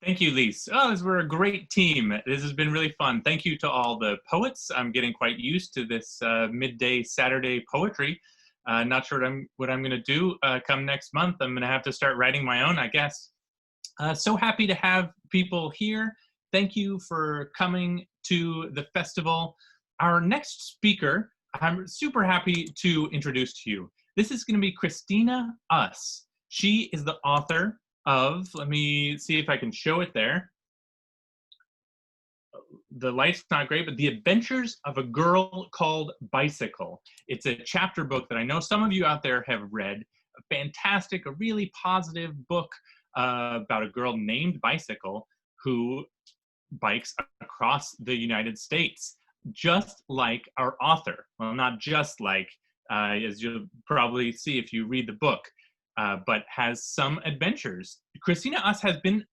Thank you, Lise. Oh, we're a great team. This has been really fun. Thank you to all the poets. I'm getting quite used to this midday Saturday poetry. Not sure what I'm going to do come next month. I'm going to have to start writing my own, I guess. So happy to have people here. Thank you for coming to the festival. Our next speaker, I'm super happy to introduce to you. This is going to be Christina Uss. She is the author of, let me see if I can show it there. The light's not great, but The Adventures of a Girl Called Bicycle. It's a chapter book that I know some of you out there have read. A fantastic, a really positive book about a girl named Bicycle who bikes across the United States, just like our author. Well, not just like, as you'll probably see if you read the book, but has some adventures. Christina Uss has been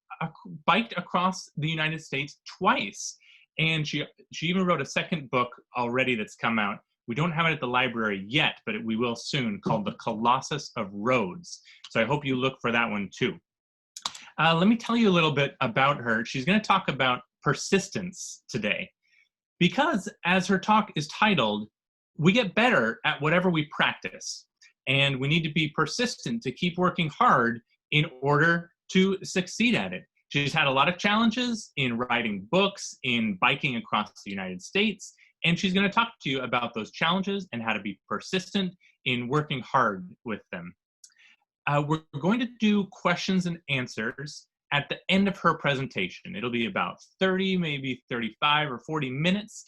biked across the United States twice, and she even wrote a second book already that's come out. We don't have it at the library yet, but we will soon, called The Colossus of Roads. So I hope you look for that one too. Let me tell you a little bit about her. She's going to talk about persistence today, because as her talk is titled, we get better at whatever we practice, and we need to be persistent to keep working hard in order to succeed at it. She's had a lot of challenges in writing books, in biking across the United States, and she's going to talk to you about those challenges and how to be persistent in working hard with them. We're going to do questions and answers at the end of her presentation. It'll be about 30, maybe 35 or 40 minutes.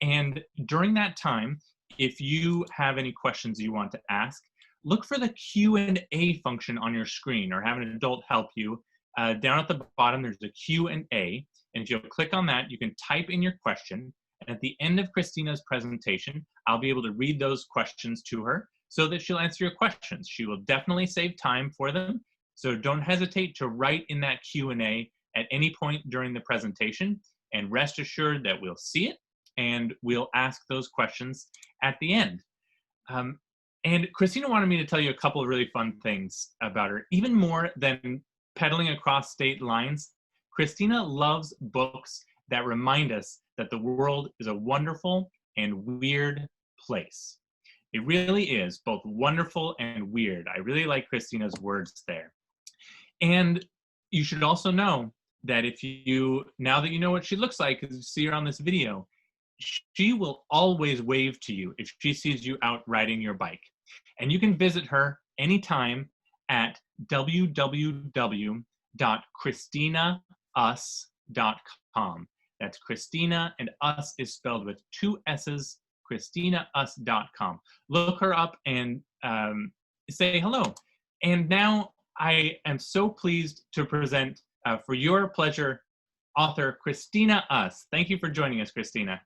And during that time, if you have any questions you want to ask, look for the Q&A function on your screen, or have an adult help you. Down at the bottom, there's a Q&A. And if you'll click on that, you can type in your question. And at the end of Christina's presentation, I'll be able to read those questions to her so that she'll answer your questions. She will definitely save time for them. So don't hesitate to write in that Q&A at any point during the presentation, and rest assured that we'll see it and we'll ask those questions at the end. And Christina wanted me to tell you a couple of really fun things about her. Even more than pedaling across state lines, Christina loves books that remind us that the world is a wonderful and weird place. It really is both wonderful and weird. I really like Christina's words there. And you should also know that now that you know what she looks like, because you see her on this video, she will always wave to you if she sees you out riding your bike. And you can visit her anytime at www.christinauss.com. That's Christina, and Uss is spelled with 2 S's, christinauss.com. Look her up and say hello. And now I am so pleased to present, for your pleasure, author Christina Uss. Thank you for joining us, Christina.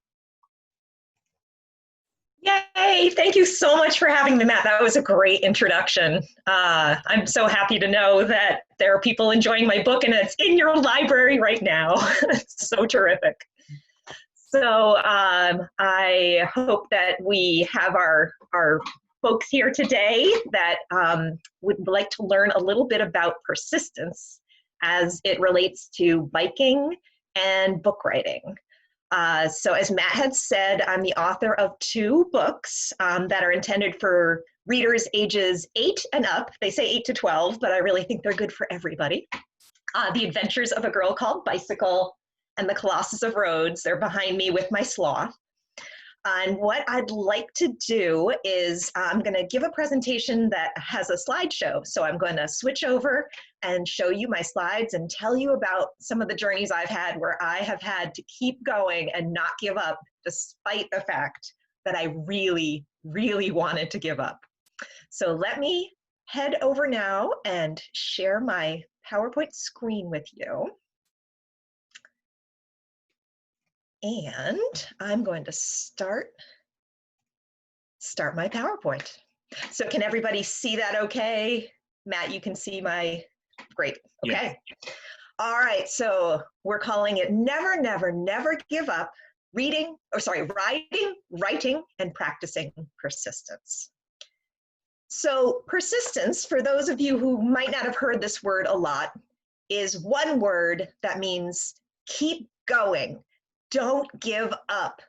Yay! Thank you so much for having me, Matt. That was a great introduction. I'm so happy to know that there are people enjoying my book and it's in your library right now. It's so terrific. So I hope that we have our folks here today that would like to learn a little bit about persistence as it relates to biking and book writing. So as Matt had said, I'm the author of 2 books that are intended for readers ages 8 and up. They say 8 to 12, but I really think they're good for everybody. The Adventures of a Girl Called Bicycle and The Colossus of Roads. They're behind me with my sloth. And what I'd like to do is I'm going to give a presentation that has a slideshow. So I'm going to switch over and show you my slides and tell you about some of the journeys I've had where I have had to keep going and not give up, despite the fact that I really, really wanted to give up. So let me head over now and share my PowerPoint screen with you. And I'm going to start my PowerPoint. So can everybody see that okay? Matt, you can see my, great, okay. Yes. All right, so we're calling it Never, Never, Never Give Up, Writing, Writing, and Practicing Persistence. So persistence, for those of you who might not have heard this word a lot, is one word that means keep going. Don't give up.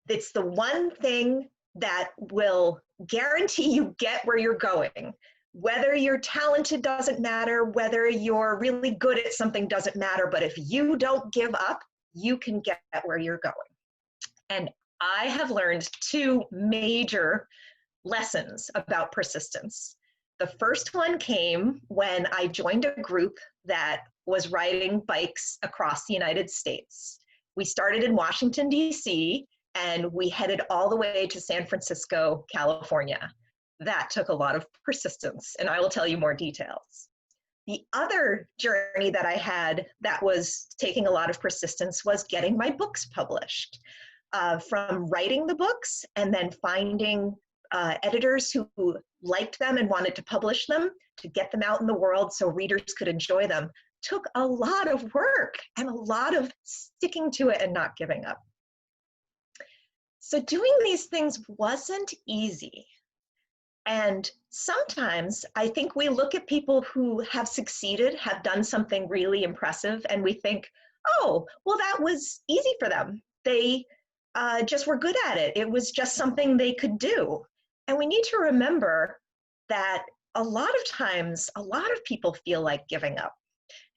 It's the one thing that will guarantee you get where you're going. Whether you're talented doesn't matter, whether you're really good at something doesn't matter, but if you don't give up, you can get where you're going. And I have learned two major lessons about persistence. The first one came when I joined a group that was riding bikes across the United States. We started in Washington, D.C., and we headed all the way to San Francisco, California. That took a lot of persistence, and I will tell you more details. The other journey that I had that was taking a lot of persistence was getting my books published. From writing the books and then finding editors who liked them and wanted to publish them, to get them out in the world so readers could enjoy them, took a lot of work and a lot of sticking to it and not giving up. So doing these things wasn't easy. And sometimes I think we look at people who have succeeded, have done something really impressive, and we think, oh, well, that was easy for them. They just were good at it. It was just something they could do. And we need to remember that a lot of times, a lot of people feel like giving up.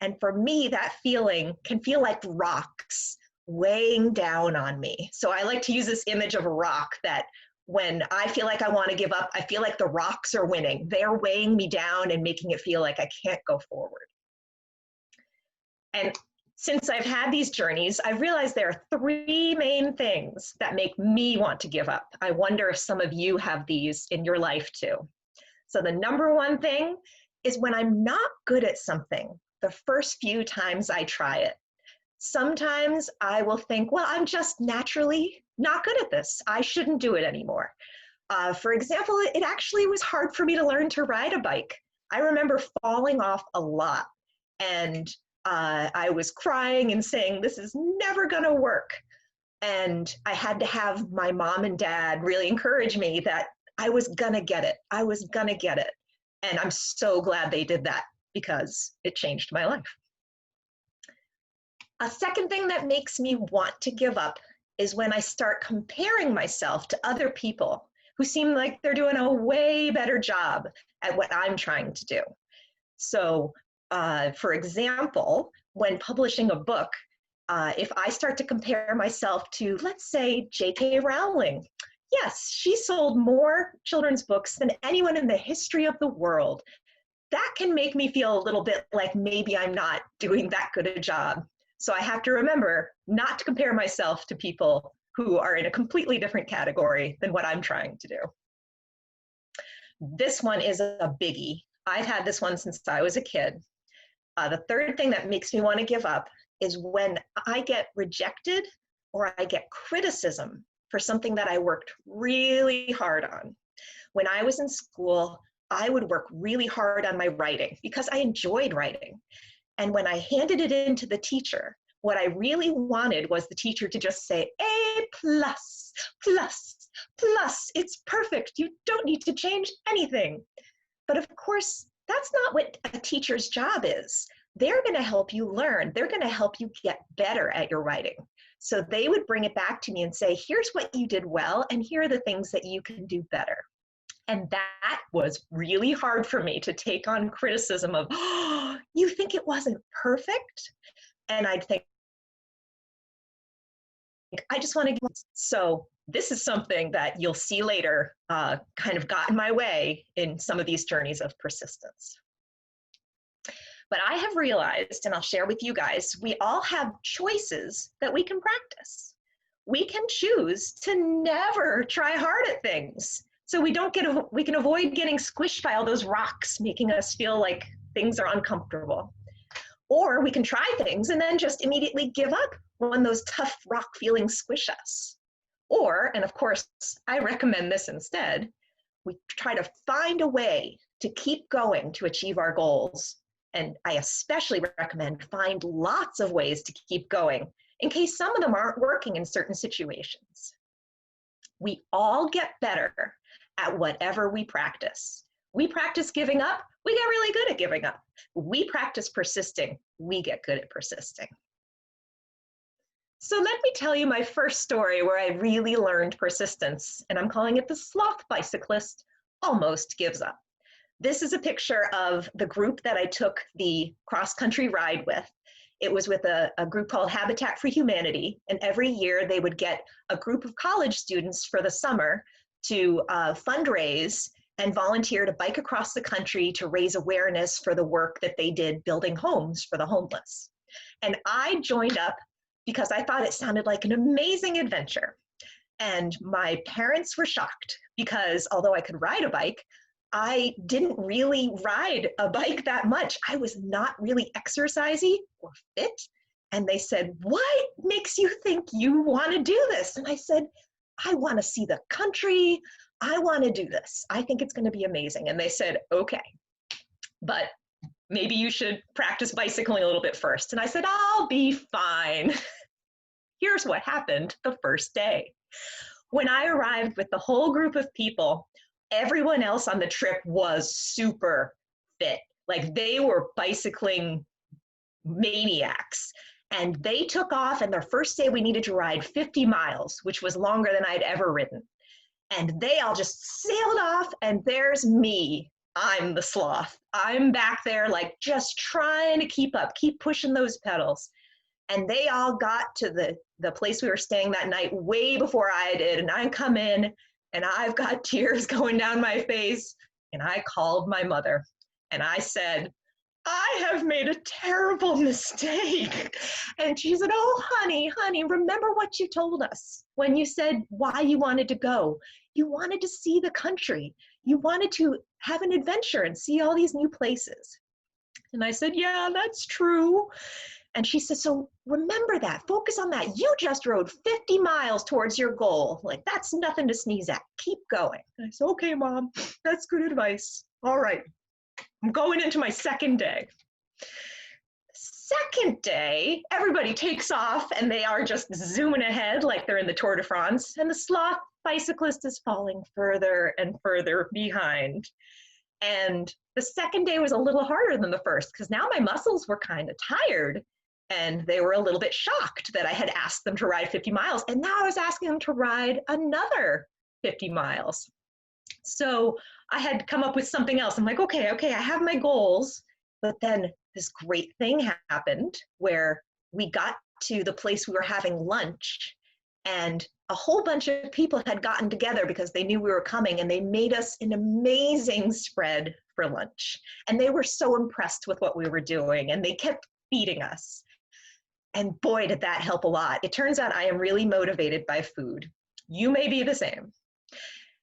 And for me, that feeling can feel like rocks weighing down on me. So I like to use this image of a rock that when I feel like I want to give up, I feel like the rocks are winning. They're weighing me down and making it feel like I can't go forward. And since I've had these journeys, I've realized there are three main things that make me want to give up. I wonder if some of you have these in your life too. So the number one thing is when I'm not good at something, the first few times I try it. Sometimes I will think, well, I'm just naturally not good at this. I shouldn't do it anymore. For example, it actually was hard for me to learn to ride a bike. I remember falling off a lot, and I was crying and saying, this is never gonna work. And I had to have my mom and dad really encourage me that I was gonna get it. I was gonna get it. And I'm so glad they did that because it changed my life. A second thing that makes me want to give up is when I start comparing myself to other people who seem like they're doing a way better job at what I'm trying to do. So, for example, when publishing a book, if I start to compare myself to, let's say, J.K. Rowling, yes, she sold more children's books than anyone in the history of the world. That can make me feel a little bit like maybe I'm not doing that good a job. So I have to remember not to compare myself to people who are in a completely different category than what I'm trying to do. This one is a biggie. I've had this one since I was a kid. The third thing that makes me want to give up is when I get rejected or I get criticism for something that I worked really hard on. When I was in school, I would work really hard on my writing because I enjoyed writing. And when I handed it in to the teacher, what I really wanted was the teacher to just say, A+, plus, plus, it's perfect. You don't need to change anything. But of course, that's not what a teacher's job is. They're going to help you learn. They're going to help you get better at your writing. So they would bring it back to me and say, here's what you did well, and here are the things that you can do better. And that was really hard for me to take on criticism of, oh, you think it wasn't perfect? And I'd think, I just want to give. So this is something that you'll see later kind of got in my way in some of these journeys of persistence. But I have realized, and I'll share with you guys, we all have choices that we can practice. We can choose to never try hard at things. So we can avoid getting squished by all those rocks, making us feel like things are uncomfortable. Or we can try things and then just immediately give up when those tough rock feelings squish us. Or, and of course, I recommend this instead, we try to find a way to keep going to achieve our goals. And I especially recommend find lots of ways to keep going in case some of them aren't working in certain situations. We all get better at whatever we practice. We practice giving up, we get really good at giving up. We practice persisting, we get good at persisting. So let me tell you my first story where I really learned persistence, and I'm calling it the sloth bicyclist almost gives up. This is a picture of the group that I took the cross-country ride with. It was with a group called Habitat for Humanity, and every year they would get a group of college students for the summer to fundraise and volunteer to bike across the country to raise awareness for the work that they did building homes for the homeless. And I joined up because I thought it sounded like an amazing adventure. And my parents were shocked because although I could ride a bike, I didn't really ride a bike that much. I was not really exercisey or fit. And they said, what makes you think you want to do this? And I said, I want to see the country. I want to do this. I think it's going to be amazing. And they said, okay, but maybe you should practice bicycling a little bit first. And I said, I'll be fine. Here's what happened the first day. When I arrived with the whole group of people, everyone else on the trip was super fit. Like they were bicycling maniacs. And they took off, and their first day we needed to ride 50 miles, which was longer than I'd ever ridden. And they all just sailed off, and there's me. I'm the sloth. I'm back there like just trying to keep up, keep pushing those pedals. And they all got to the place we were staying that night way before I did. And I come in, and I've got tears going down my face. And I called my mother, and I said, I have made a terrible mistake. And she said, oh, honey, remember what you told us when you said why you wanted to go. You wanted to see the country. You wanted to have an adventure and see all these new places. And I said, yeah, that's true. And she said, so remember that, focus on that. You just rode 50 miles towards your goal. Like, that's nothing to sneeze at. Keep going. And I said, okay, Mom, that's good advice. All right, I'm going into my second day. Second day, everybody takes off and they are just zooming ahead like they're in the Tour de France. And the sloth bicyclist is falling further and further behind. And the second day was a little harder than the first because now my muscles were kind of tired. And they were a little bit shocked that I had asked them to ride 50 miles. And now I was asking them to ride another 50 miles. So I had come up with something else. I'm like, okay, I have my goals. But then this great thing happened where we got to the place we were having lunch. And a whole bunch of people had gotten together because they knew we were coming. And they made us an amazing spread for lunch. And they were so impressed with what we were doing. And they kept feeding us. And boy, did that help a lot. It turns out I am really motivated by food. You may be the same.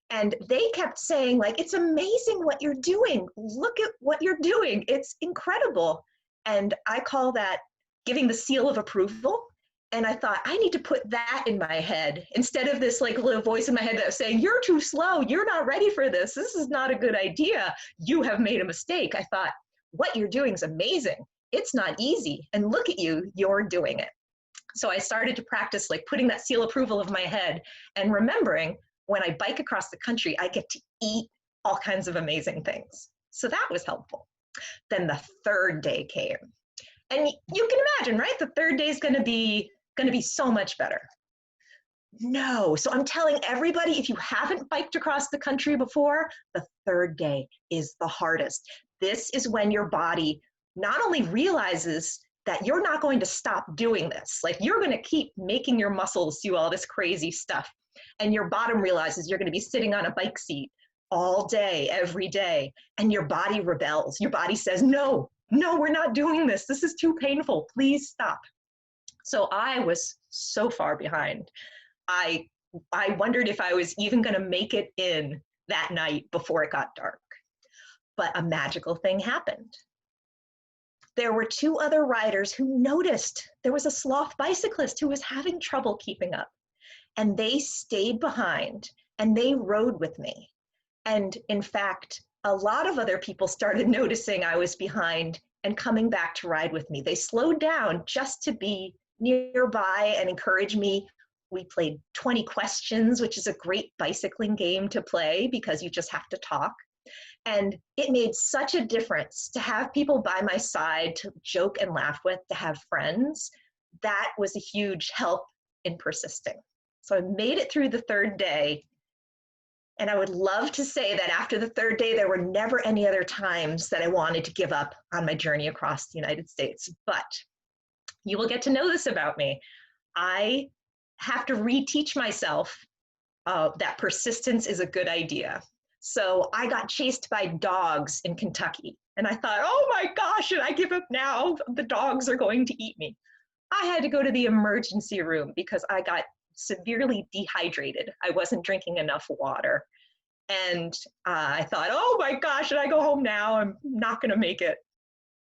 And they kept saying, like, it's amazing what you're doing. Look at what you're doing. It's incredible. And I call that giving the seal of approval. And I thought, I need to put that in my head instead of this like little voice in my head that was saying, you're too slow. You're not ready for this. This is not a good idea. You have made a mistake. I thought, what you're doing is amazing. It's not easy. And look at you, you're doing it. So I started to practice like putting that seal approval of my head and remembering when I bike across the country, I get to eat all kinds of amazing things. So that was helpful. Then the third day came. And you can imagine, right? The third day is going to be so much better. No. So I'm telling everybody, if you haven't biked across the country before, the third day is the hardest. This is when your body not only realizes that you're not going to stop doing this, like you're going to keep making your muscles do all this crazy stuff. And your bottom realizes you're going to be sitting on a bike seat all day, every day. And your body rebels. Your body says, no, we're not doing this. This is too painful. Please stop. So I was so far behind. I wondered if I was even going to make it in that night before it got dark. But a magical thing happened. There were two other riders who noticed there was a sloth bicyclist who was having trouble keeping up. And they stayed behind and they rode with me. And in fact, a lot of other people started noticing I was behind and coming back to ride with me. They slowed down just to be nearby and encourage me. We played 20 questions, which is a great bicycling game to play because you just have to talk. And it made such a difference to have people by my side to joke and laugh with, to have friends. That was a huge help in persisting. So I made it through the third day. And I would love to say that after the third day, there were never any other times that I wanted to give up on my journey across the United States. But you will get to know this about me. I have to reteach myself that persistence is a good idea. So I got chased by dogs in Kentucky. And I thought, oh my gosh, should I give up now? The dogs are going to eat me. I had to go to the emergency room because I got severely dehydrated. I wasn't drinking enough water. And I thought, oh my gosh, should I go home now? I'm not going to make it.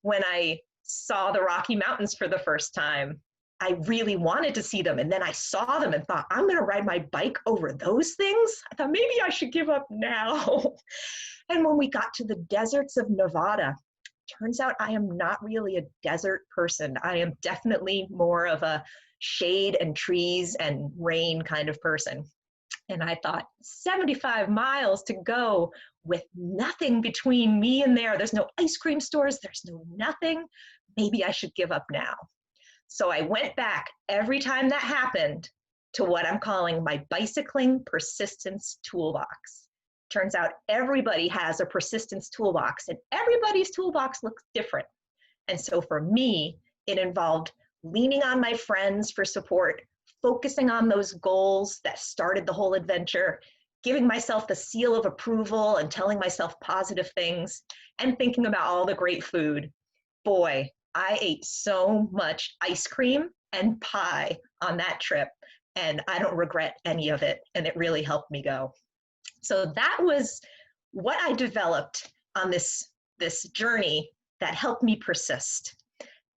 When I saw the Rocky Mountains for the first time, I really wanted to see them. And then I saw them and thought, I'm going to ride my bike over those things. I thought maybe I should give up now. And when we got to the deserts of Nevada, turns out I am not really a desert person. I am definitely more of a shade and trees and rain kind of person. And I thought, 75 miles to go with nothing between me and there. There's no ice cream stores. There's no nothing. Maybe I should give up now. So I went back every time that happened to what I'm calling my bicycling persistence toolbox. Turns out everybody has a persistence toolbox, and everybody's toolbox looks different. And so for me, it involved leaning on my friends for support, focusing on those goals that started the whole adventure, giving myself the seal of approval and telling myself positive things, and thinking about all the great food. Boy, I ate so much ice cream and pie on that trip, and I don't regret any of it, and it really helped me go. So that was what I developed on this journey that helped me persist.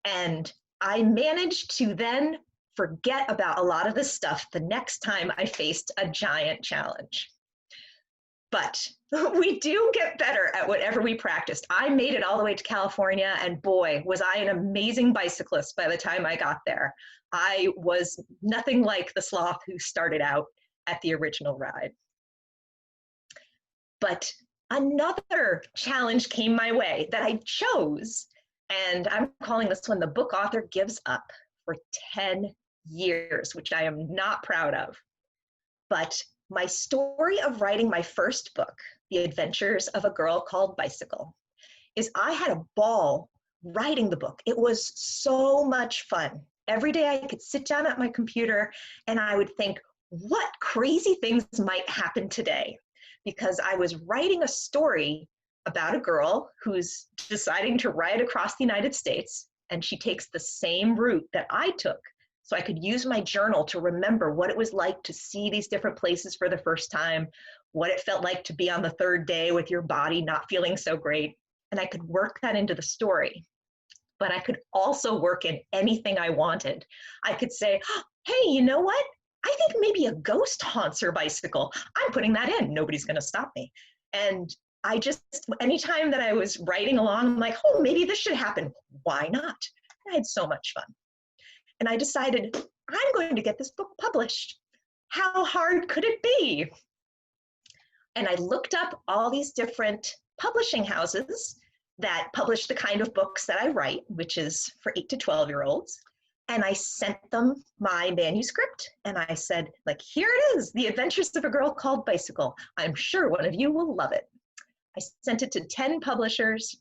And I managed to then forget about a lot of this stuff the next time I faced a giant challenge. But we do get better at whatever we practiced. I made it all the way to California, and boy, was I an amazing bicyclist by the time I got there. I was nothing like the sloth who started out at the original ride. But another challenge came my way that I chose, and I'm calling this one The Book Author Gives Up, for 10 years, which I am not proud of. But my story of writing my first book, The Adventures of a Girl Called Bicycle, is I had a ball writing the book. It was so much fun. Every day I could sit down at my computer and I would think, what crazy things might happen today? Because I was writing a story about a girl who's deciding to ride across the United States, and she takes the same route that I took. So I could use my journal to remember what it was like to see these different places for the first time, what it felt like to be on the third day with your body not feeling so great. And I could work that into the story. But I could also work in anything I wanted. I could say, hey, you know what? I think maybe a ghost haunts her bicycle. I'm putting that in. Nobody's going to stop me. And I just, anytime that I was writing along, I'm like, oh, maybe this should happen. Why not? I had so much fun. And I decided, I'm going to get this book published. How hard could it be? And I looked up all these different publishing houses that publish the kind of books that I write, which is for 8 to 12-year-olds. And I sent them my manuscript, and I said, like, here it is, The Adventures of a Girl Called Bicycle. I'm sure one of you will love it. I sent it to 10 publishers,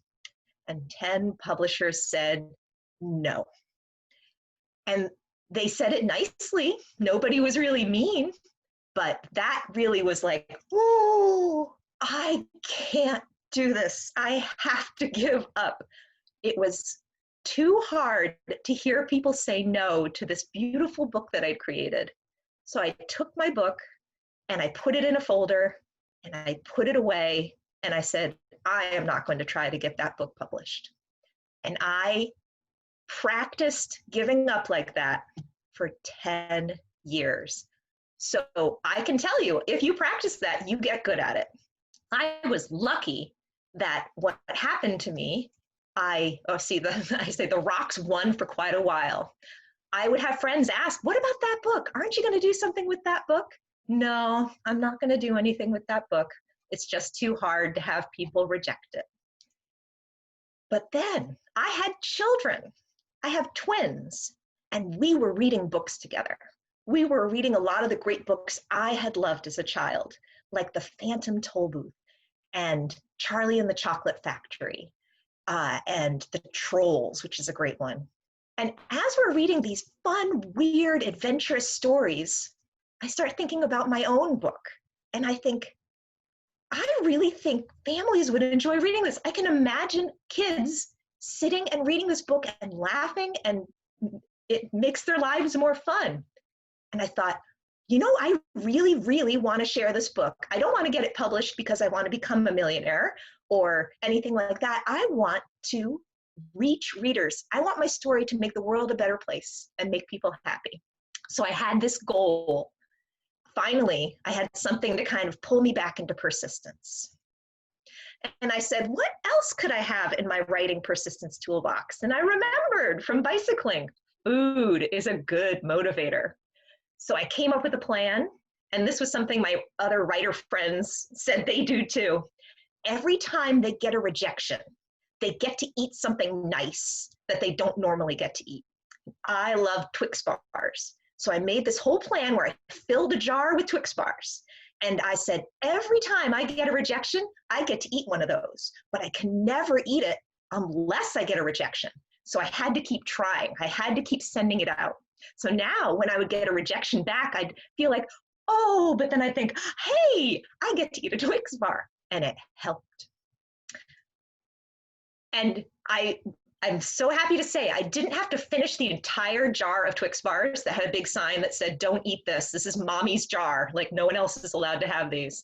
and 10 publishers said no. And they said it nicely. Nobody was really mean, but that really was like, oh, I can't do this. I have to give up. It was too hard to hear people say no to this beautiful book that I'd created. So I took my book and I put it in a folder and I put it away and I said, I am not going to try to get that book published. And I practiced giving up like that for 10 years. So I can tell you, if you practice that, you get good at it. I was lucky that what happened to me, I say the rocks won for quite a while. I would have friends ask, what about that book? Aren't you going to do something with that book? No, I'm not going to do anything with that book. It's just too hard to have people reject it. But then I had children. I have twins, and we were reading books together. We were reading a lot of the great books I had loved as a child, like The Phantom Tollbooth and Charlie and the Chocolate Factory, and The Trolls, which is a great one. And as we're reading these fun, weird, adventurous stories, I start thinking about my own book. And I think, I really think families would enjoy reading this. I can imagine kids sitting and reading this book and laughing, and it makes their lives more fun. And I thought, you know, I really, really want to share this book. I don't want to get it published because I want to become a millionaire or anything like that. I want to reach readers. I want my story to make the world a better place and make people happy. So I had this goal. Finally, I had something to kind of pull me back into persistence. And I said, what else could I have in my writing persistence toolbox? And I remembered from bicycling, food is a good motivator. So I came up with a plan, and this was something my other writer friends said they do too. Every time they get a rejection, they get to eat something nice that they don't normally get to eat. I love Twix bars. So I made this whole plan where I filled a jar with Twix bars. And I said, every time I get a rejection, I get to eat one of those. But I can never eat it unless I get a rejection. So I had to keep trying. I had to keep sending it out. So now when I would get a rejection back, I'd feel like, oh, but then I think, hey, I get to eat a Twix bar. And it helped. And I'm so happy to say I didn't have to finish the entire jar of Twix bars that had a big sign that said, don't eat this. This is mommy's jar. Like, no one else is allowed to have these.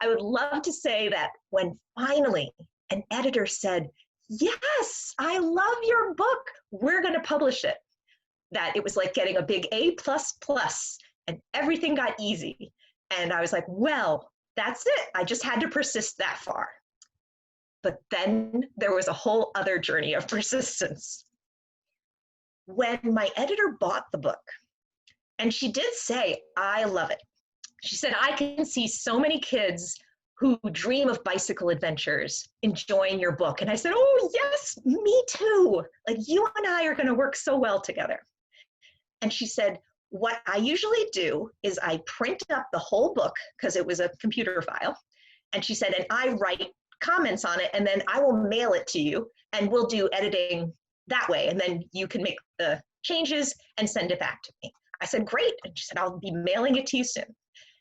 I would love to say that when finally an editor said, yes, I love your book, we're going to publish it, that it was like getting a big A++, and everything got easy. And I was like, well, that's it. I just had to persist that far. But then there was a whole other journey of persistence. When my editor bought the book, and she did say, I love it. She said, I can see so many kids who dream of bicycle adventures enjoying your book. And I said, oh, yes, me too. Like, you and I are going to work so well together. And she said, what I usually do is I print up the whole book because it was a computer file. And she said, and I write comments on it, and then I will mail it to you, and we'll do editing that way. And then you can make the changes and send it back to me. I said, great. And she said, I'll be mailing it to you soon.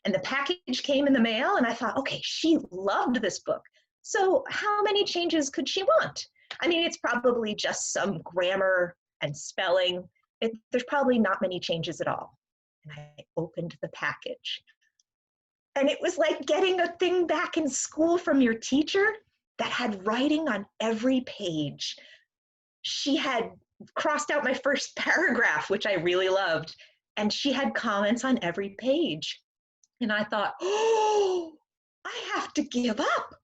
And the package came in the mail, and I thought, okay, she loved this book. So how many changes could she want? I mean, it's probably just some grammar and spelling. There's probably not many changes at all. And I opened the package. And it was like getting a thing back in school from your teacher that had writing on every page. She had crossed out my first paragraph, which I really loved, and she had comments on every page. And I thought, oh, I have to give up.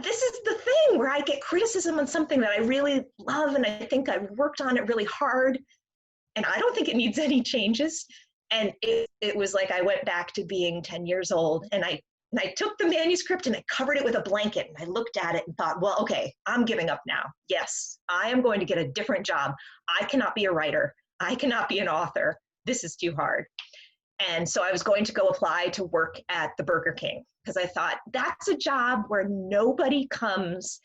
This is the thing where I get criticism on something that I really love, and I think I've worked on it really hard, and I don't think it needs any changes. And it was like I went back to being 10 years old, and I took the manuscript and I covered it with a blanket, and I looked at it and thought, well, okay, I'm giving up now. Yes, I am going to get a different job. I cannot be a writer. I cannot be an author. This is too hard. And so I was going to go apply to work at the Burger King, because I thought that's a job where nobody comes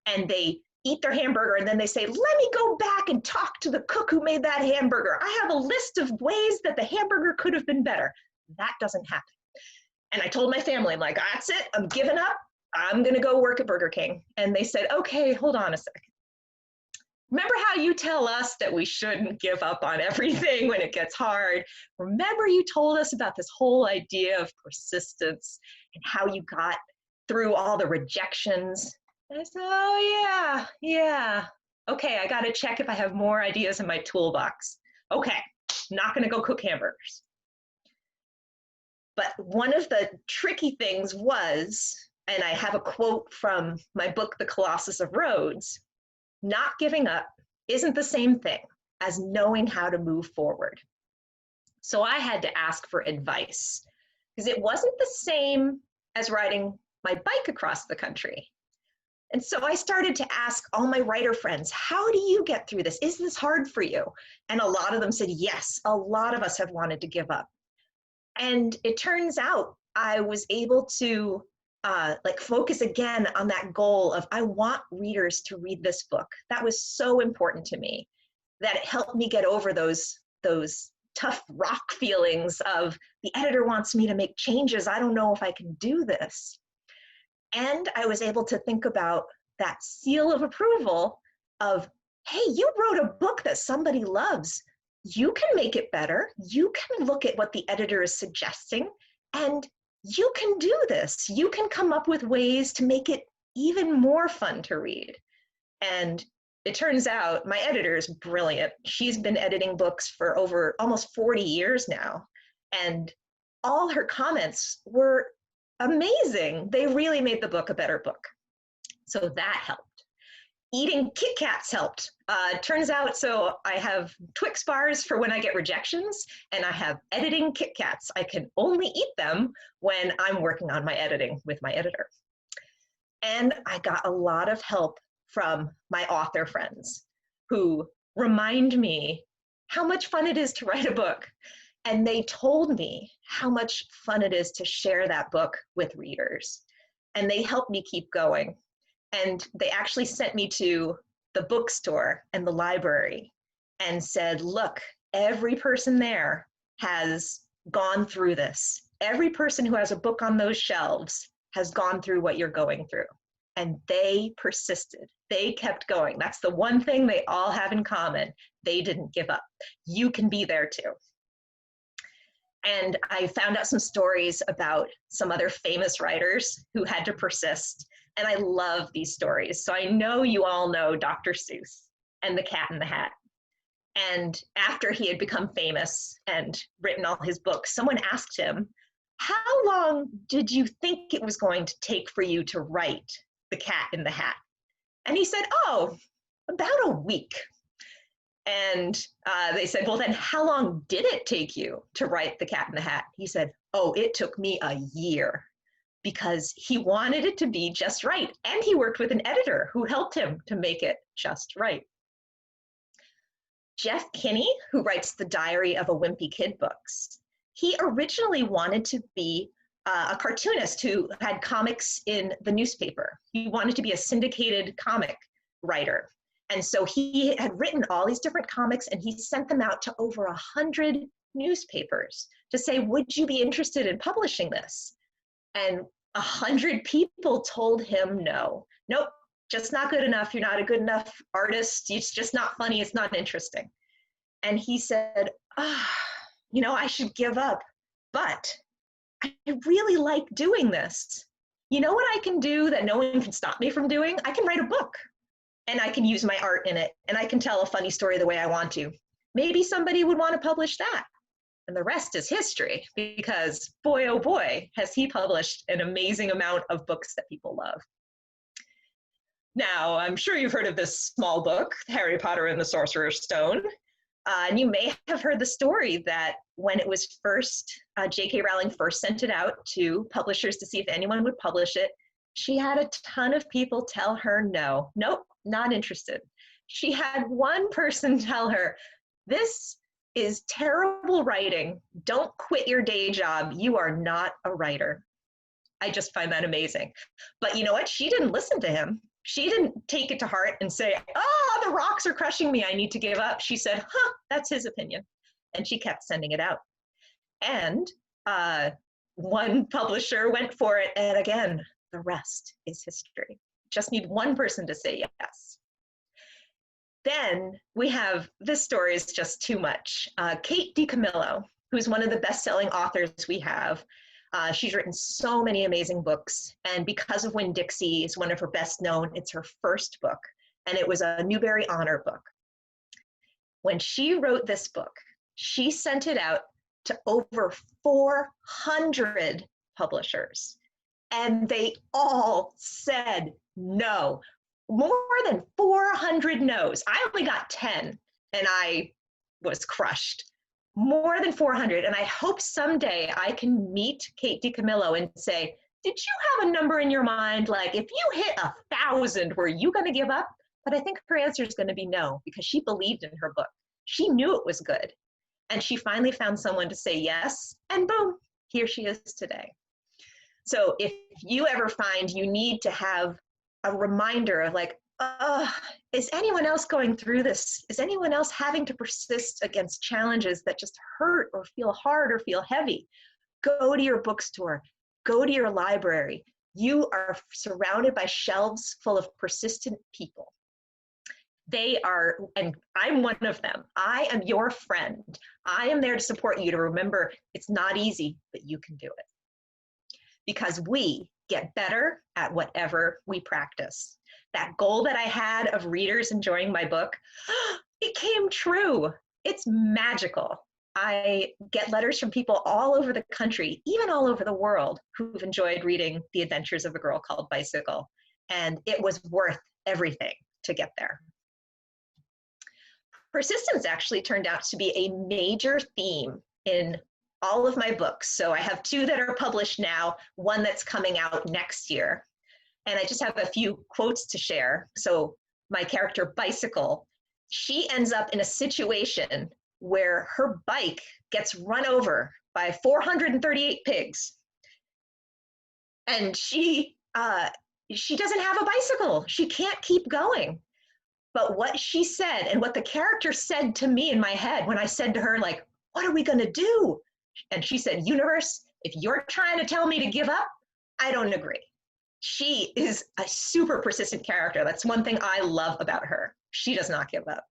and they eat their hamburger and then they say, let me go back and talk to the cook who made that hamburger. I have a list of ways that the hamburger could have been better. That doesn't happen. And I told my family, I'm like, that's it, I'm giving up. I'm gonna go work at Burger King. And they said, okay, hold on a second. Remember how you tell us that we shouldn't give up on everything when it gets hard? Remember you told us about this whole idea of persistence and how you got through all the rejections? And I said, oh yeah. Okay, I gotta check if I have more ideas in my toolbox. Okay, not gonna go cook hamburgers. But one of the tricky things was, and I have a quote from my book, The Colossus of Rhodes, not giving up isn't the same thing as knowing how to move forward. So I had to ask for advice, because it wasn't the same as writing my bike across the country. And so I started to ask all my writer friends, how do you get through this? Is this hard for you? And a lot of them said, yes, a lot of us have wanted to give up. And it turns out I was able to focus again on that goal of, I want readers to read this book. That was so important to me, that it helped me get over those tough rock feelings of, the editor wants me to make changes. I don't know if I can do this. And I was able to think about that seal of approval of, hey, you wrote a book that somebody loves. You can make it better. You can look at what the editor is suggesting, and you can do this. You can come up with ways to make it even more fun to read. And it turns out my editor is brilliant. She's been editing books for over almost 40 years now. And all her comments were amazing. They really made the book a better book. So that helped. Eating Kit Kats helped. Turns out, so I have Twix bars for when I get rejections, and I have editing Kit Kats. I can only eat them when I'm working on my editing with my editor. And I got a lot of help from my author friends who remind me how much fun it is to write a book. And they told me how much fun it is to share that book with readers. And they helped me keep going. And they actually sent me to the bookstore and the library and said, look, every person there has gone through this. Every person who has a book on those shelves has gone through what you're going through. And they persisted. They kept going. That's the one thing they all have in common. They didn't give up. You can be there too. And I found out some stories about some other famous writers who had to persist. And I love these stories. So I know you all know Dr. Seuss and The Cat in the Hat. And after he had become famous and written all his books, someone asked him, how long did you think it was going to take for you to write The Cat in the Hat? And he said, oh, about a week. And they said, well, then how long did it take you to write The Cat in the Hat? He said, oh, it took me a year, because he wanted it to be just right. And he worked with an editor who helped him to make it just right. Jeff Kinney, who writes the Diary of a Wimpy Kid books, he originally wanted to be a cartoonist who had comics in the newspaper. He wanted to be a syndicated comic writer. And so he had written all these different comics, and he sent them out to over 100 newspapers to say, would you be interested in publishing this? And 100 people told him no. Nope, just not good enough. You're not a good enough artist. It's just not funny. It's not interesting. And he said, I should give up, but I really like doing this. You know what I can do that no one can stop me from doing? I can write a book, and I can use my art in it, and I can tell a funny story the way I want to. Maybe somebody would want to publish that. And the rest is history, because boy, oh boy, has he published an amazing amount of books that people love. Now, I'm sure you've heard of this small book, Harry Potter and the Sorcerer's Stone. And you may have heard the story that when it was first, J.K. Rowling first sent it out to publishers to see if anyone would publish it, she had a ton of people tell her no. Nope, not interested. She had one person tell her, this is terrible writing. Don't quit your day job. You are not a writer. I just find that amazing. But you know what? She didn't listen to him. She didn't take it to heart and say, oh, the rocks are crushing me. I need to give up. She said, that's his opinion. And she kept sending it out. And one publisher went for it. And again, the rest is history. Just need one person to say yes. Then we have, this story is just too much. Kate DiCamillo, who's one of the best-selling authors we have. She's written so many amazing books, and Because of Winn-Dixie is one of her best known. It's her first book, and it was a Newbery Honor book. When she wrote this book, she sent it out to over 400 publishers, and they all said no. More than 400 no's. I only got 10, and I was crushed. More than 400, and I hope someday I can meet Kate DiCamillo and say, did you have a number in your mind? Like, if you hit 1,000, were you going to give up? But I think her answer is going to be no, because she believed in her book. She knew it was good. And she finally found someone to say yes, and boom, here she is today. So if you ever find you need to have a reminder of like, is anyone else going through this? Is anyone else having to persist against challenges that just hurt or feel hard or feel heavy? Go to your bookstore, go to your library. You are surrounded by shelves full of persistent people. They are, and I'm one of them. I am your friend. I am there to support you, to remember it's not easy, but you can do it. Because we get better at whatever we practice. That goal that I had of readers enjoying my book, it came true. It's magical. I get letters from people all over the country, even all over the world, who've enjoyed reading The Adventures of a Girl Called Bicycle. And it was worth everything to get there. Persistence actually turned out to be a major theme in all of my books. So I have 2 that are published now, 1 that's coming out next year. And I just have a few quotes to share. So my character Bicycle, she ends up in a situation where her bike gets run over by 438 pigs. And she doesn't have a bicycle. She can't keep going. But what she said and what the character said to me in my head when I said to her, like, what are we going to do? And she said, universe, if you're trying to tell me to give up, I don't agree. She is a super persistent character. That's one thing I love about her. She does not give up.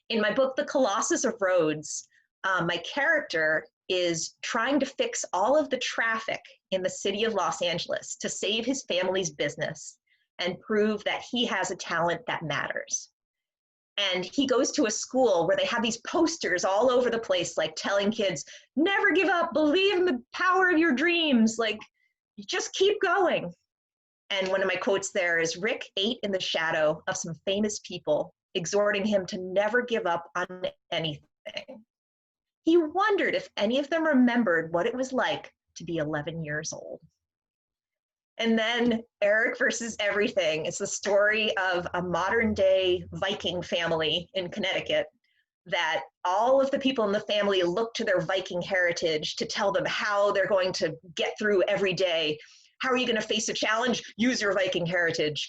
In my book, The Colossus of Rhodes, my character is trying to fix all of the traffic in the city of Los Angeles to save his family's business and prove that he has a talent that matters. And he goes to a school where they have these posters all over the place, like telling kids, never give up, believe in the power of your dreams, like, just keep going. And one of my quotes there is, Rick ate in the shadow of some famous people, exhorting him to never give up on anything. He wondered if any of them remembered what it was like to be 11 years old. And then Eric versus Everything is the story of a modern day Viking family in Connecticut, that all of the people in the family look to their Viking heritage to tell them how they're going to get through every day. How are you going to face a challenge? Use your Viking heritage.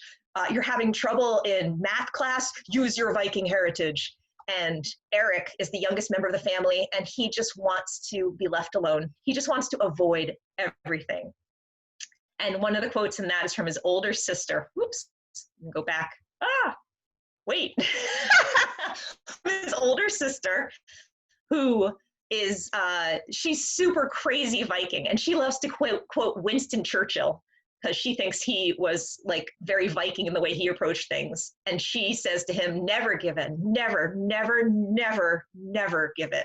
You're having trouble in math class? Use your Viking heritage. And Eric is the youngest member of the family, and he just wants to be left alone. He just wants to avoid everything. And one of the quotes in that is from his older sister. Whoops, go back. Wait. His older sister, who is, she's super crazy Viking, and she loves to quote Winston Churchill, because she thinks he was like very Viking in the way he approached things. And she says to him, never give in, never, never, never, never give in.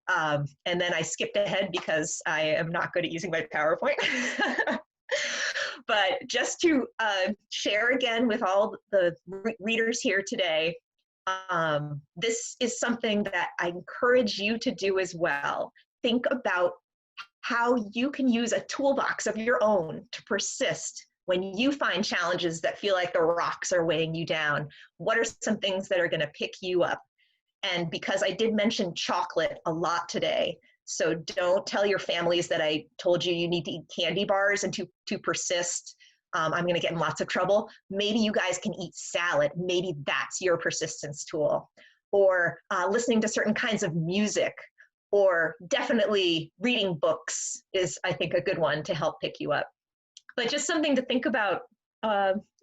And then I skipped ahead because I am not good at using my PowerPoint. But just to share again with all the readers here today, this is something that I encourage you to do as well. Think about how you can use a toolbox of your own to persist when you find challenges that feel like the rocks are weighing you down. What are some things that are going to pick you up? And because I did mention chocolate a lot today, so don't tell your families that I told you you need to eat candy bars and to persist. I'm going to get in lots of trouble. Maybe you guys can eat salad. Maybe that's your persistence tool. Or listening to certain kinds of music, or definitely reading books is, I think, a good one to help pick you up. But just something to think about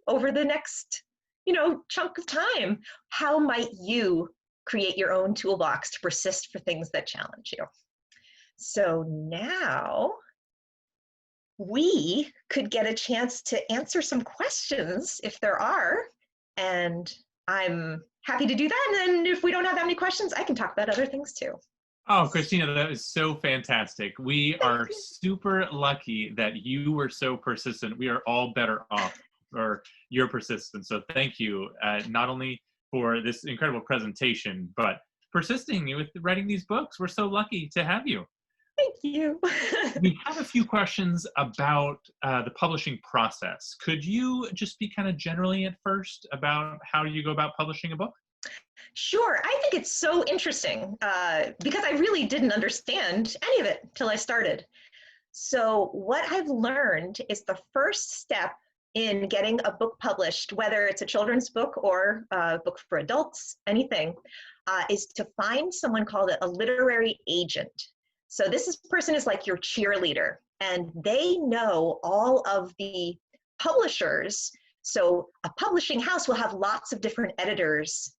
over the next, chunk of time. How might you create your own toolbox to persist for things that challenge you? So now we could get a chance to answer some questions if there are, and I'm happy to do that. And then if we don't have that many questions, I can talk about other things too. Oh, Christina, that is so fantastic. We are super lucky that you were so persistent. We are all better off for your persistence. So thank you, not only for this incredible presentation, but persisting with writing these books. We're so lucky to have you. Thank you. We have a few questions about the publishing process. Could you just speak kind of generally at first about how you go about publishing a book? Sure. I think it's so interesting because I really didn't understand any of it till I started. So what I've learned is the first step in getting a book published, whether it's a children's book or a book for adults, anything, is to find someone called a literary agent. So person is like your cheerleader, and they know all of the publishers. So a publishing house will have lots of different editors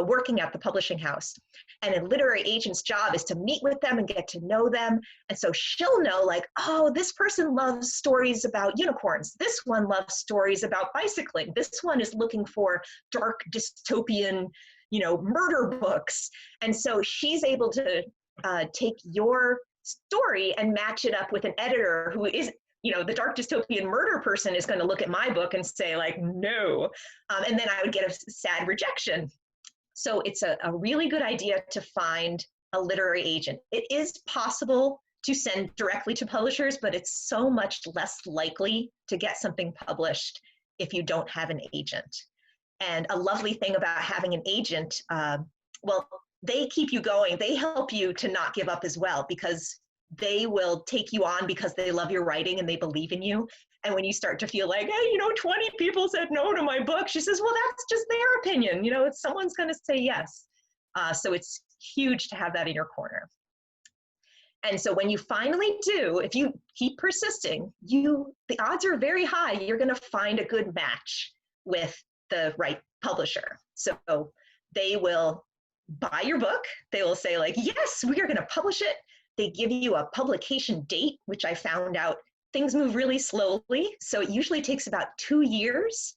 working at the publishing house. And a literary agent's job is to meet with them and get to know them. And so she'll know, like, oh, this person loves stories about unicorns. This one loves stories about bicycling. This one is looking for dark dystopian, murder books. And so she's able to take your story and match it up with an editor who is, the dark dystopian murder person is going to look at my book and say, like, no. And then I would get a sad rejection. So it's a really good idea to find a literary agent. It is possible to send directly to publishers, but it's so much less likely to get something published if you don't have an agent. And a lovely thing about having an agent, they keep you going. They help you to not give up as well, because they will take you on because they love your writing and they believe in you. And when you start to feel like, hey, 20 people said no to my book, she says, well, that's just their opinion. Someone's going to say yes. So it's huge to have that in your corner. And so when you finally do, if you keep persisting, the odds are very high you're going to find a good match with the right publisher. So they will buy your book. They will say, like, yes, we are going to publish it. They give you a publication date, which I found out things move really slowly. So it usually takes about 2 years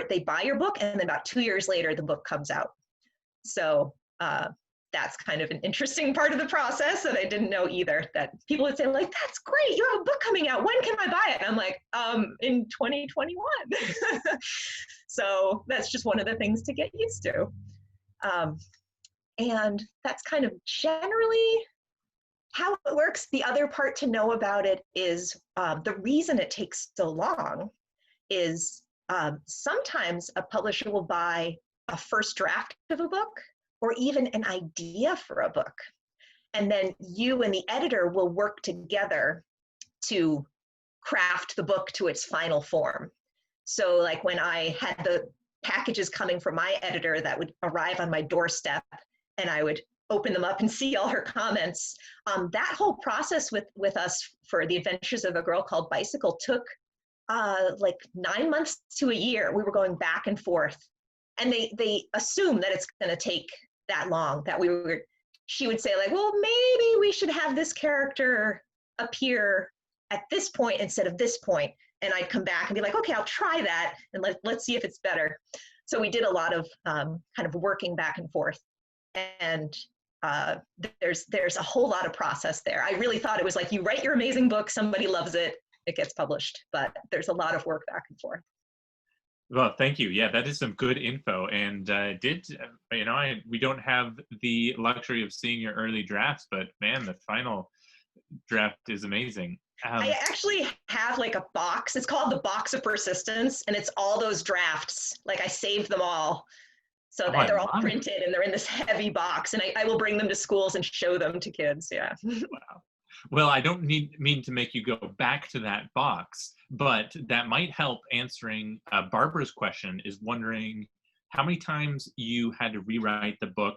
they buy your book, and then about 2 years later, the book comes out. So that's kind of an interesting part of the process that I didn't know either, that people would say, like, that's great, you have a book coming out. When can I buy it? And I'm like, in 2021. So that's just one of the things to get used to. And that's kind of generally how it works. The other part to know about it is the reason it takes so long is sometimes a publisher will buy a first draft of a book or even an idea for a book. And then you and the editor will work together to craft the book to its final form. So like when I had the packages coming from my editor that would arrive on my doorstep, and I would open them up and see all her comments. That whole process with us for The Adventures of a Girl Called Bicycle took like 9 months to a year. We were going back and forth. And they assume that it's going to take that long, that she would say, like, well, maybe we should have this character appear at this point instead of this point. And I'd come back and be like, okay, I'll try that, and let's see if it's better. So we did a lot of kind of working back and forth. And there's a whole lot of process there. I really thought it was like, you write your amazing book, somebody loves it, it gets published, but there's a lot of work back and forth. Well, thank you. Yeah, that is some good info. And we don't have the luxury of seeing your early drafts, but man, the final draft is amazing. I actually have like a box. It's called the Box of Persistence, and it's all those drafts. Like I saved them all. So they're all printed and they're in this heavy box, and I will bring them to schools and show them to kids. Yeah. Wow. Well, I don't mean to make you go back to that box, but that might help answering Barbara's question, is wondering how many times you had to rewrite the book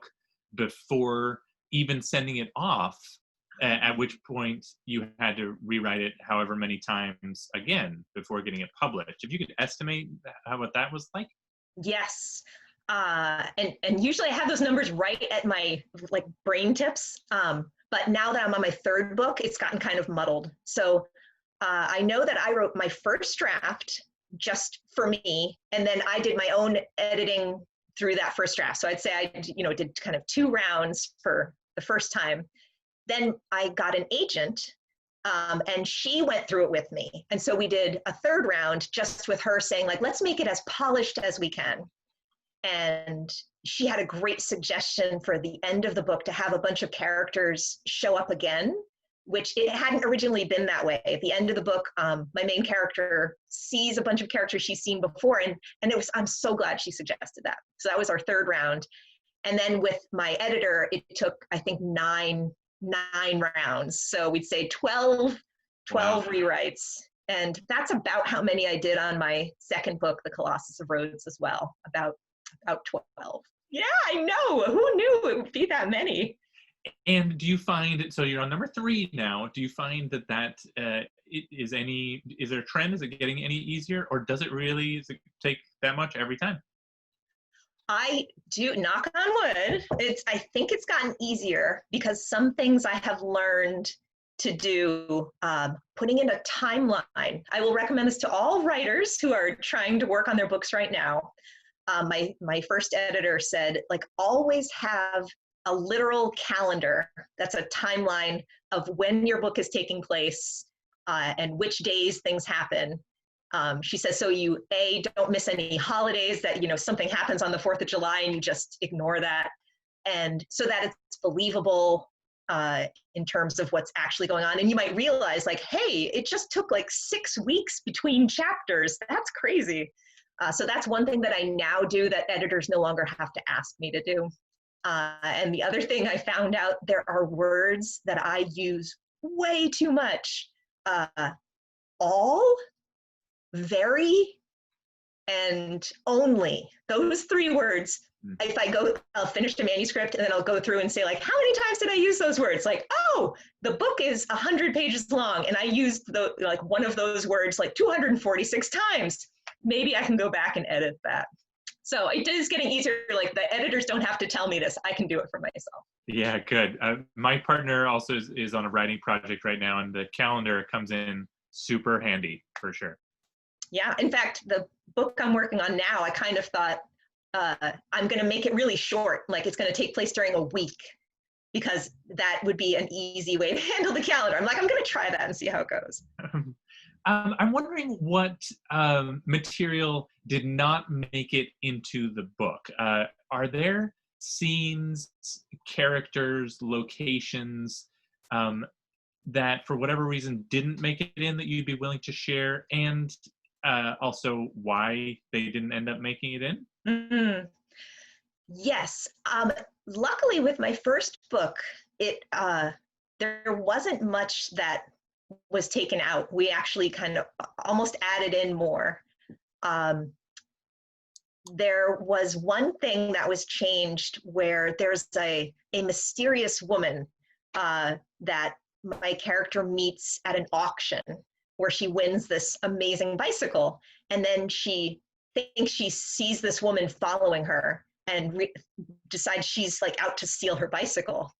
before even sending it off, at which point you had to rewrite it however many times again before getting it published. If you could estimate what that was like. Yes. And usually I have those numbers right at my like brain tips. But now that I'm on my third book, it's gotten kind of muddled. So I know that I wrote my first draft just for me, and then I did my own editing through that first draft. So I'd say I did kind of 2 rounds for the first time. Then I got an agent, and she went through it with me. And so we did a 3rd round just with her saying, like, let's make it as polished as we can. And she had a great suggestion for the end of the book to have a bunch of characters show up again which it hadn't originally been that way. At the end of the book, my main character sees a bunch of characters she's seen before, and I'm so glad she suggested that. So that was our third round. And then with my editor, it took, I think, nine rounds. So we'd say 12 Wow. rewrites. And that's about how many I did on my second book, The Colossus of Rhodes, as well, about 12. Yeah, I know. Who knew it would be that many? And do you find, so you're on number 3 now, do you find that is there a trend? Is it getting any easier, or does it take that much every time? I do, knock on wood, I think it's gotten easier because some things I have learned to do, putting in a timeline. I will recommend this to all writers who are trying to work on their books right now. My first editor said, like, always have a literal calendar that's a timeline of when your book is taking place and which days things happen. She says, so you, don't miss any holidays, that, something happens on the 4th of July and you just ignore that. And so that it's believable in terms of what's actually going on. And you might realize, like, hey, it just took like 6 weeks between chapters. That's crazy. So that's one thing that I now do that editors no longer have to ask me to do. And the other thing I found out, there are words that I use way too much. All, very, and only. Those 3 words. If I'll finish the manuscript and then I'll go through and say, like, how many times did I use those words? Like, oh, the book is 100 pages long and I used one of those words like 246 times. Maybe I can go back and edit that. So it is getting easier. Like, the editors don't have to tell me this. I can do it for myself. Yeah, good. My partner also is on a writing project right now, and the calendar comes in super handy for sure. Yeah. In fact, the book I'm working on now, I kind of thought, I'm going to make it really short. Like, it's going to take place during a week, because that would be an easy way to handle the calendar. I'm going to try that and see how it goes. I'm wondering what material did not make it into the book. Are there scenes, characters, locations that for whatever reason didn't make it in that you'd be willing to share, and also why they didn't end up making it in? Mm-hmm. Yes. Luckily with my first book, there wasn't much that was taken out. We actually kind of almost added in more. There was one thing that was changed where there's a mysterious woman that my character meets at an auction where she wins this amazing bicycle. And then she thinks she sees this woman following her and decides she's like out to steal her bicycle.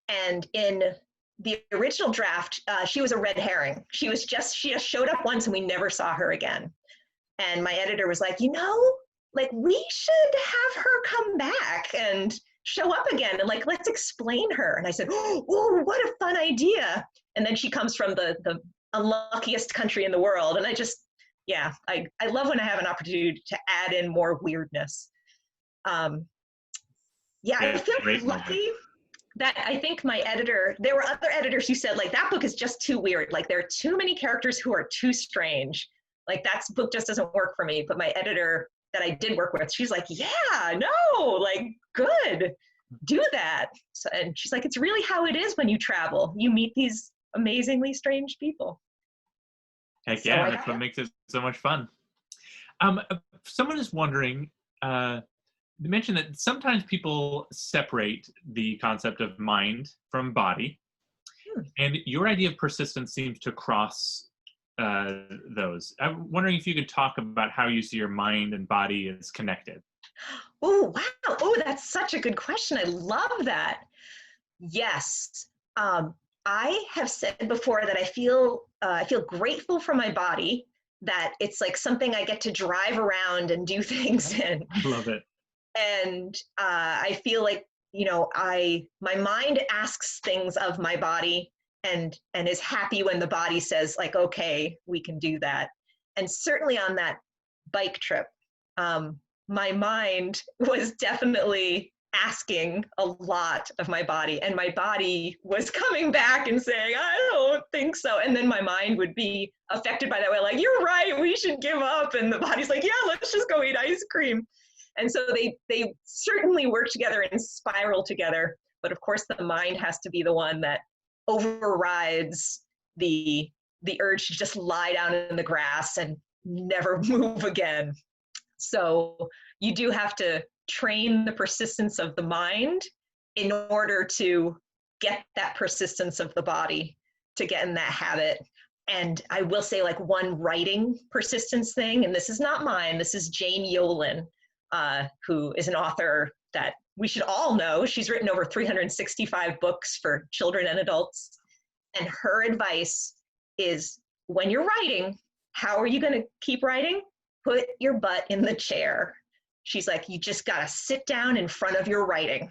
And in the original draft, she was a red herring. She just showed up once and we never saw her again. And my editor was like, like, we should have her come back and show up again and like, let's explain her. And I said, oh, what a fun idea. And then she comes from the unluckiest country in the world. And I love when I have an opportunity to add in more weirdness. I feel lucky that I think my editor, there were other editors who said, like, that book is just too weird. Like, there are too many characters who are too strange. Like, that book just doesn't work for me. But my editor that I did work with, she's like, yeah, no, like, good, do that. So, and she's like, it's really how it is when you travel. You meet these amazingly strange people. Heck yeah, that's what makes it so much fun. Someone is wondering, you mentioned that sometimes people separate the concept of mind from body, and your idea of persistence seems to cross those. I'm wondering if you could talk about how you see your mind and body as connected. Oh, wow. Oh, that's such a good question. I love that. Yes. I have said before that I feel grateful for my body, that it's like something I get to drive around and do things in. I love it. And I feel like, my mind asks things of my body and is happy when the body says, like, okay, we can do that. And certainly on that bike trip, my mind was definitely asking a lot of my body, and my body was coming back and saying, I don't think so. And then my mind would be affected by that way, like, you're right, we should give up. And the body's like, yeah, let's just go eat ice cream. And so they certainly work together and spiral together. But of course, the mind has to be the one that overrides the urge to just lie down in the grass and never move again. So you do have to train the persistence of the mind in order to get that persistence of the body, to get in that habit. And I will say, like, one writing persistence thing, and this is not mine, this is Jane Yolen, who is an author that we should all know. She's written over 365 books for children and adults. And her advice is, when you're writing, how are you going to keep writing? Put your butt in the chair. She's like, you just got to sit down in front of your writing,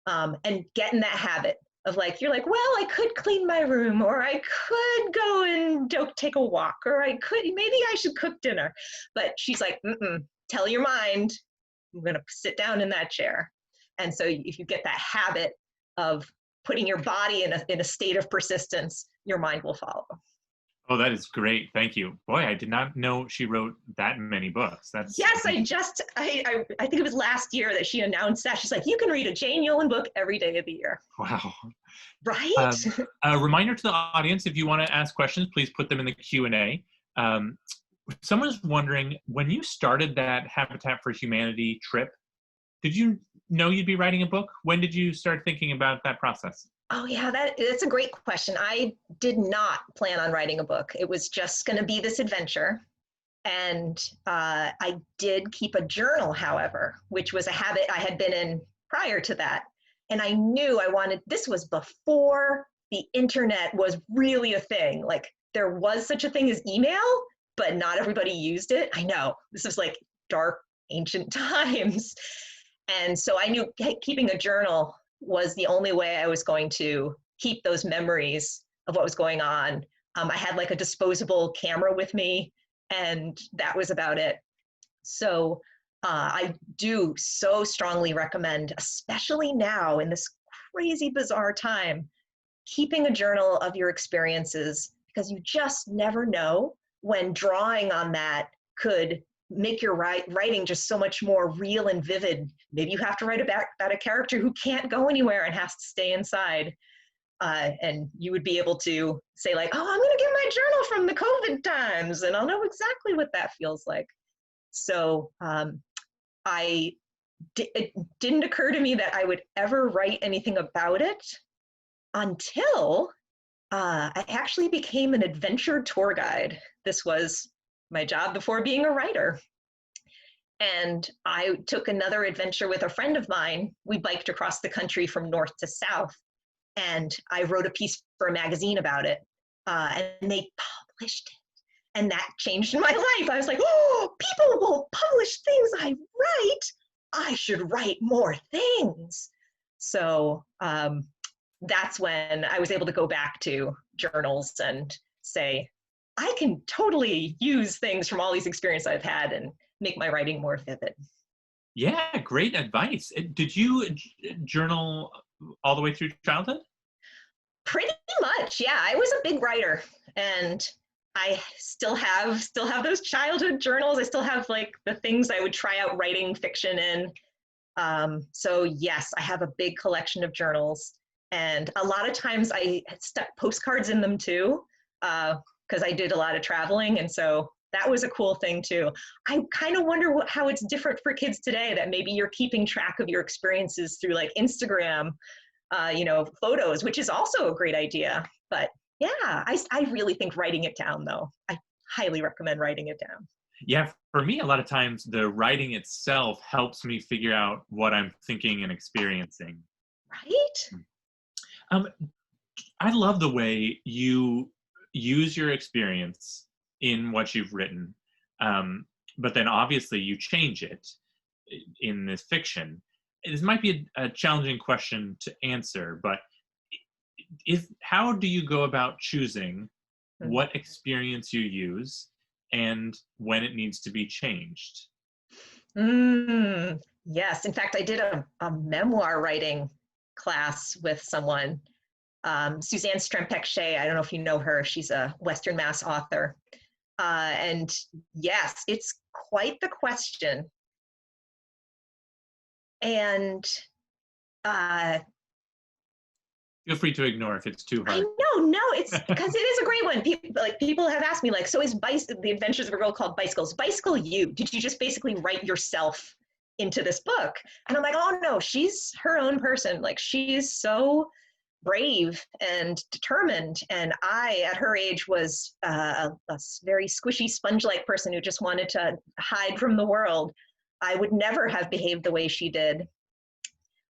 and get in that habit of, like, you're like, well, I could clean my room, or I could go and take a walk, or maybe I should cook dinner. But she's like, tell your mind, I'm going to sit down in that chair. And so if you get that habit of putting your body in a state of persistence, your mind will follow. Oh, that is great. Thank you. Boy, I did not know she wrote that many books. That's yes, I think it was last year that she announced that. She's like, you can read a Jane Yolen book every day of the year. Wow. Right? A reminder to the audience, if you want to ask questions, please put them in the Q&A. Someone's wondering, when you started that Habitat for Humanity trip, did you know you'd be writing a book? When did you start thinking about that process? Oh yeah, that's a great question. I did not plan on writing a book. It was just going to be this adventure. And I did keep a journal, however, which was a habit I had been in prior to that. And I knew I wanted, this was before the internet was really a thing. Like, there was such a thing as email, but not everybody used it. I know, this was like dark, ancient times. And so I knew keeping a journal was the only way I was going to keep those memories of what was going on. I had like a disposable camera with me, and that was about it. So I do so strongly recommend, especially now in this crazy, bizarre time, keeping a journal of your experiences, because you just never know when drawing on that could make your writing just so much more real and vivid. Maybe you have to write about a character who can't go anywhere and has to stay inside. And you would be able to say, like, oh, I'm going to get my journal from the COVID times, and I'll know exactly what that feels like. So it didn't occur to me that I would ever write anything about it until I actually became an adventure tour guide. This was my job before being a writer. And I took another adventure with a friend of mine. We biked across the country from north to south, and I wrote a piece for a magazine about it, and they published it. And that changed my life. I was like, oh, people will publish things I write. I should write more things. So that's when I was able to go back to journals and say, I can totally use things from all these experiences I've had and make my writing more vivid. Yeah, great advice. Did you journal all the way through childhood? Pretty much, yeah. I was a big writer, and I still have those childhood journals. I still have like the things I would try out writing fiction in. So yes, I have a big collection of journals, and a lot of times I stuck postcards in them too, because I did a lot of traveling, and so that was a cool thing too. I kind of wonder how it's different for kids today, that maybe you're keeping track of your experiences through like Instagram, photos, which is also a great idea. But yeah, I really think writing it down, though. I highly recommend writing it down. Yeah, for me, a lot of times the writing itself helps me figure out what I'm thinking and experiencing. Right? I love the way you use your experience in what you've written, but then obviously you change it in this fiction. This might be a challenging question to answer, but how do you go about choosing what experience you use and when it needs to be changed? Yes. In fact, I did a memoir writing class with someone, Suzanne Strempek-Shea. I don't know if you know her. She's a Western Mass author. And yes, it's quite the question. And Feel free to ignore if it's too hard. I know, no, it's because it is a great one. People have asked me, like, so is The Adventures of a Girl Called Bicycles, Bicycle you? Did you just basically write yourself into this book? And I'm like, oh no, she's her own person. Like, she's so brave and determined. And I, at her age, was a very squishy, sponge-like person who just wanted to hide from the world. I would never have behaved the way she did.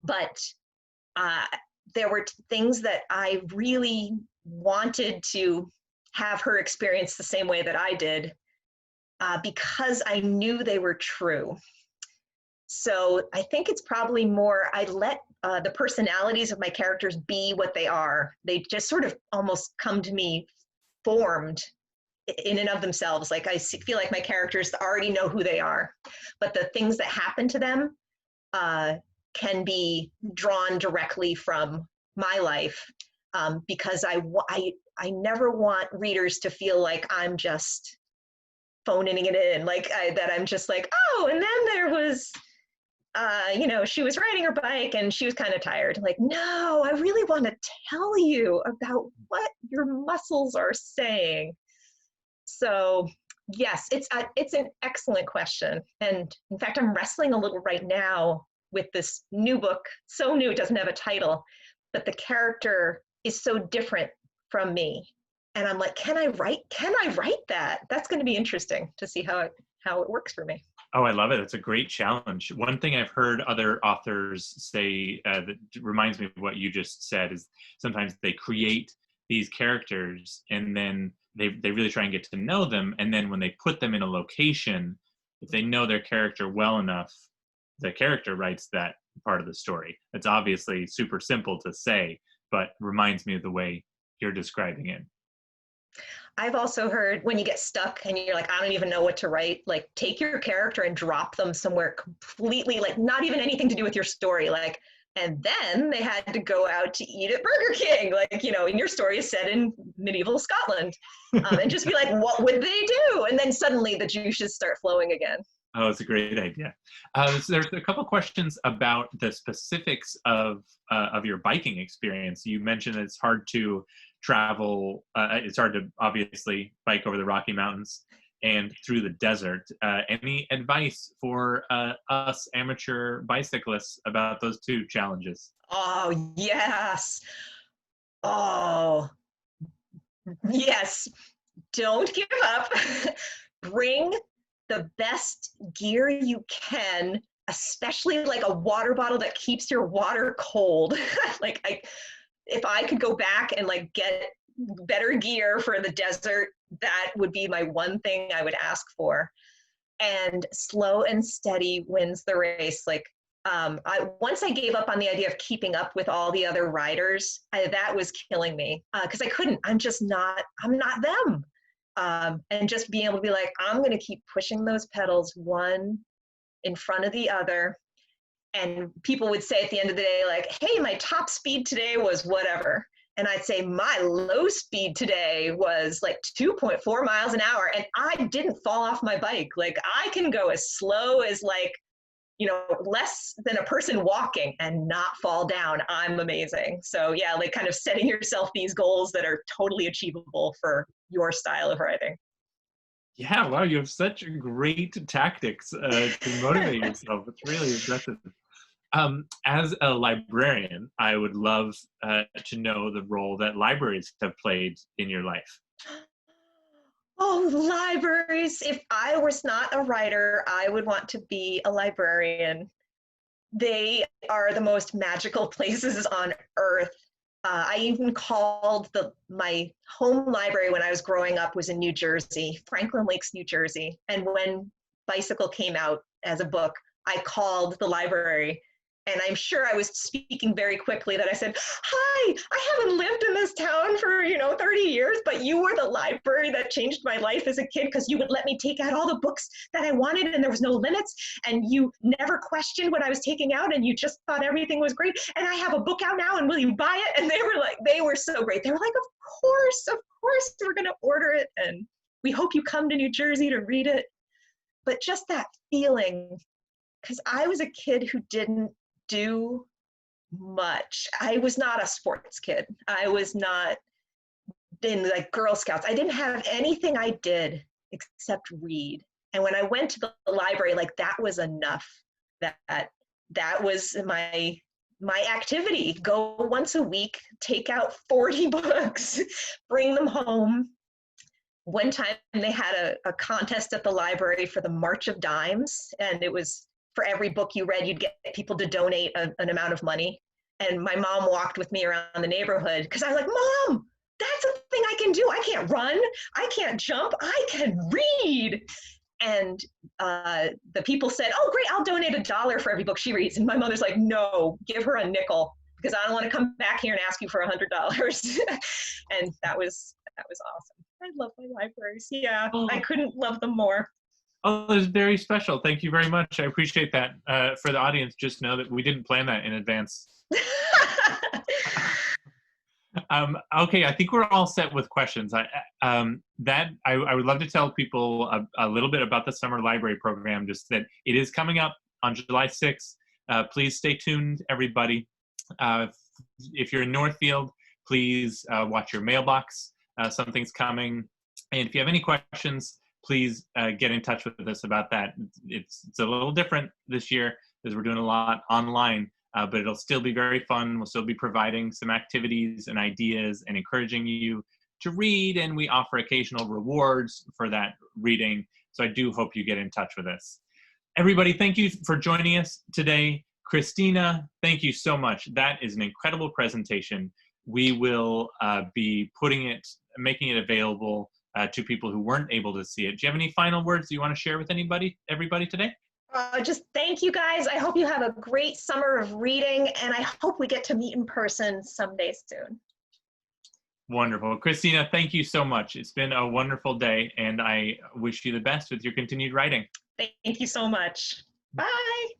But there were things that I really wanted to have her experience the same way that I did, because I knew they were true. So I think it's probably more, I let the personalities of my characters be what they are. They just sort of almost come to me formed in and of themselves. Like, I feel like my characters already know who they are, but the things that happen to them can be drawn directly from my life, because I never want readers to feel like I'm just phoning it in, like that I'm just like, oh, and then there was, she was riding her bike and she was kind of tired. Like, no, I really want to tell you about what your muscles are saying. So yes, it's an excellent question. And in fact, I'm wrestling a little right now with this new book, so new it doesn't have a title, but the character is so different from me. And I'm like, can I write that? That's going to be interesting to see how it works for me. Oh, I love it. It's a great challenge. One thing I've heard other authors say that reminds me of what you just said is sometimes they create these characters and then they really try and get to know them. And then when they put them in a location, if they know their character well enough, the character writes that part of the story. It's obviously super simple to say, but reminds me of the way you're describing it. I've also heard when you get stuck and you're like, I don't even know what to write, like, take your character and drop them somewhere completely, like, not even anything to do with your story. Like, and then they had to go out to eat at Burger King. Like, and your story is set in medieval Scotland. And just be like, what would they do? And then suddenly the juices start flowing again. Oh, it's a great idea. So there's a couple questions about the specifics of your biking experience. You mentioned it's hard to travel. It's hard to obviously bike over the Rocky Mountains and through the desert. Any advice for us amateur bicyclists about those two challenges? Oh, yes. Oh, yes. Don't give up. Bring the best gear you can, especially like a water bottle that keeps your water cold. Like, if I could go back and like get better gear for the desert, that would be my one thing I would ask for. And slow and steady wins the race. Like, once I gave up on the idea of keeping up with all the other riders, that was killing me, because I couldn't. I'm not them. And just being able to be like, I'm going to keep pushing those pedals one in front of the other. And people would say at the end of the day, like, hey, my top speed today was whatever. And I'd say my low speed today was like 2.4 miles an hour. And I didn't fall off my bike. Like, I can go as slow as like, less than a person walking and not fall down. I'm amazing. So yeah, like kind of setting yourself these goals that are totally achievable for your style of riding. Yeah, wow, you have such great tactics to motivate yourself. It's really impressive. As a librarian, I would love to know the role that libraries have played in your life. Oh, libraries. If I was not a writer, I would want to be a librarian. They are the most magical places on earth. I even called my home library when I was growing up was in New Jersey, Franklin Lakes, New Jersey. And when Bicycle came out as a book, I called the library And I'm sure I was speaking very quickly that I said, hi, I haven't lived in this town for, 30 years, but you were the library that changed my life as a kid because you would let me take out all the books that I wanted and there was no limits. And you never questioned what I was taking out and you just thought everything was great. And I have a book out now and will you buy it? And they were so great. They were like, of course, we're going to order it. And we hope you come to New Jersey to read it. But just that feeling, because I was a kid who didn't do much. I was not a sports kid. I was not in like Girl Scouts. I didn't have anything I did except read. And when I went to the library, like that was enough. That was my activity. Go once a week, take out 40 books, bring them home. One time they had a contest at the library for the March of Dimes, and it was for every book you read, you'd get people to donate an amount of money. And my mom walked with me around the neighborhood because I was like, Mom, that's a thing I can do. I can't run. I can't jump. I can read. And the people said, oh, great, I'll donate $1 for every book she reads. And my mother's like, no, give her a nickel because I don't want to come back here and ask you for $100. And that was awesome. I love my libraries. Yeah, I couldn't love them more. Oh, it's very special. Thank you very much. I appreciate that. For the audience, just know that we didn't plan that in advance. Okay, I think we're all set with questions. I would love to tell people a little bit about the summer library program, just that it is coming up on July 6th. Please stay tuned, everybody. If you're in Northfield, please watch your mailbox. Something's coming. And if you have any questions, please get in touch with us about that. It's a little different this year because we're doing a lot online, but it'll still be very fun. We'll still be providing some activities and ideas and encouraging you to read, and we offer occasional rewards for that reading. So I do hope you get in touch with us. Everybody, thank you for joining us today. Christina, thank you so much. That is an incredible presentation. We will be making it available to people who weren't able to see it. Do you have any final words you want to share with everybody today? Just thank you guys. I hope you have a great summer of reading, and I hope we get to meet in person someday soon. Wonderful. Christina, thank you so much. It's been a wonderful day, and I wish you the best with your continued writing. Thank you so much. Bye.